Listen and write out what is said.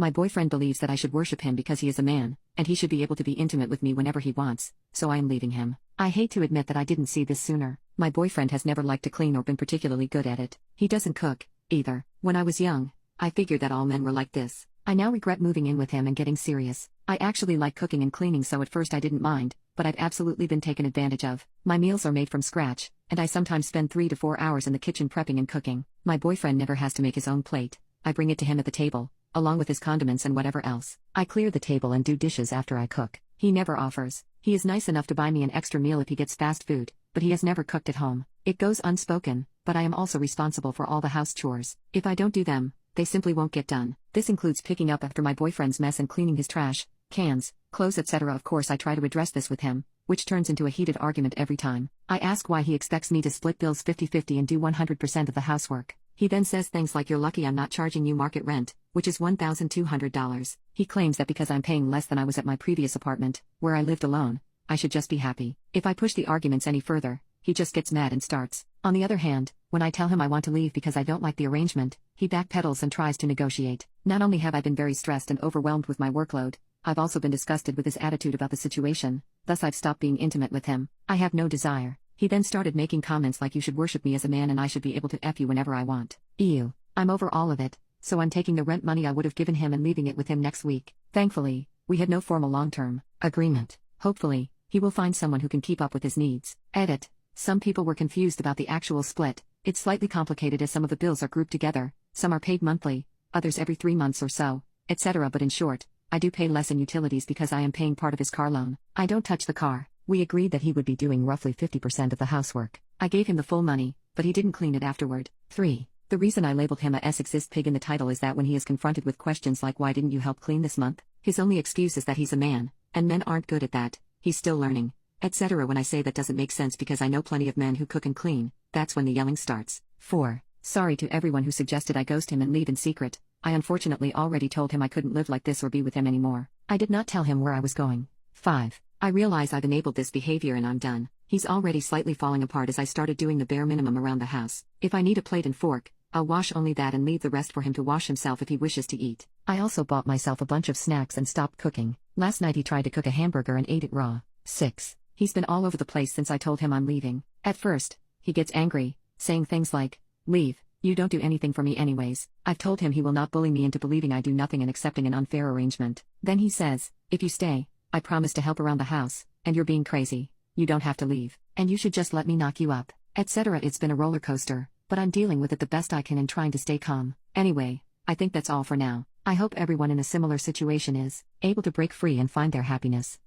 My boyfriend believes that I should worship him because he is a man, and he should be able to be intimate with me whenever he wants, so I am leaving him. I hate to admit that I didn't see this sooner. My boyfriend has never liked to clean or been particularly good at it. He doesn't cook, either. When I was young, I figured that all men were like this. I now regret moving in with him and getting serious. I actually like cooking and cleaning, so at first I didn't mind, but I've absolutely been taken advantage of. My meals are made from scratch, and I sometimes spend 3 to 4 hours in the kitchen prepping and cooking. My boyfriend never has to make his own plate. I bring it to him at the table, along with his condiments and whatever else. I clear the table and do dishes after I cook. He never offers. He is nice enough to buy me an extra meal if he gets fast food, but he has never cooked at home. It goes unspoken, but I am also responsible for all the house chores. If I don't do them, they simply won't get done. This includes picking up after my boyfriend's mess and cleaning his trash, cans, clothes, etc. Of course, I try to address this with him, which turns into a heated argument every time. I ask why he expects me to split bills 50-50 and do 100% of the housework. He then says things like, "You're lucky I'm not charging you market rent, which is $1,200. He claims that because I'm paying less than I was at my previous apartment, where I lived alone, I should just be happy. If I push the arguments any further, he just gets mad and starts. On the other hand, when I tell him I want to leave because I don't like the arrangement, he backpedals and tries to negotiate. Not only have I been very stressed and overwhelmed with my workload, I've also been disgusted with his attitude about the situation, thus I've stopped being intimate with him. I have no desire. He then started making comments like, "You should worship me as a man and I should be able to F you whenever I want." Ew. I'm over all of it, so I'm taking the rent money I would have given him and leaving it with him next week. Thankfully, we had no formal long-term agreement. Hopefully, he will find someone who can keep up with his needs. Edit. Some people were confused about the actual split. It's slightly complicated as some of the bills are grouped together, some are paid monthly, others every 3 months or so, etc. But in short, I do pay less in utilities because I am paying part of his car loan. I don't touch the car. We agreed that he would be doing roughly 50% of the housework. I gave him the full money, but he didn't clean it afterward. 3. The reason I labeled him a sexist pig in the title is that when he is confronted with questions like, "Why didn't you help clean this month?" his only excuse is that he's a man, and men aren't good at that, he's still learning, etc. When I say that doesn't make sense because I know plenty of men who cook and clean, that's when the yelling starts. 4. Sorry to everyone who suggested I ghost him and leave in secret. I unfortunately already told him I couldn't live like this or be with him anymore. I did not tell him where I was going. 5. I realize I've enabled this behavior and I'm done. He's already slightly falling apart as I started doing the bare minimum around the house. If I need a plate and fork, I'll wash only that and leave the rest for him to wash himself if he wishes to eat. I also bought myself a bunch of snacks and stopped cooking. Last night he tried to cook a hamburger and ate it raw. 6. He's been all over the place since I told him I'm leaving. At first, he gets angry, saying things like, "Leave, you don't do anything for me anyways." I've told him he will not bully me into believing I do nothing and accepting an unfair arrangement. Then he says, "If you stay, I promise to help around the house, and you're being crazy. You don't have to leave, and you should just let me knock you up," etc. It's been a roller coaster, but I'm dealing with it the best I can and trying to stay calm. Anyway, I think that's all for now. I hope everyone in a similar situation is able to break free and find their happiness.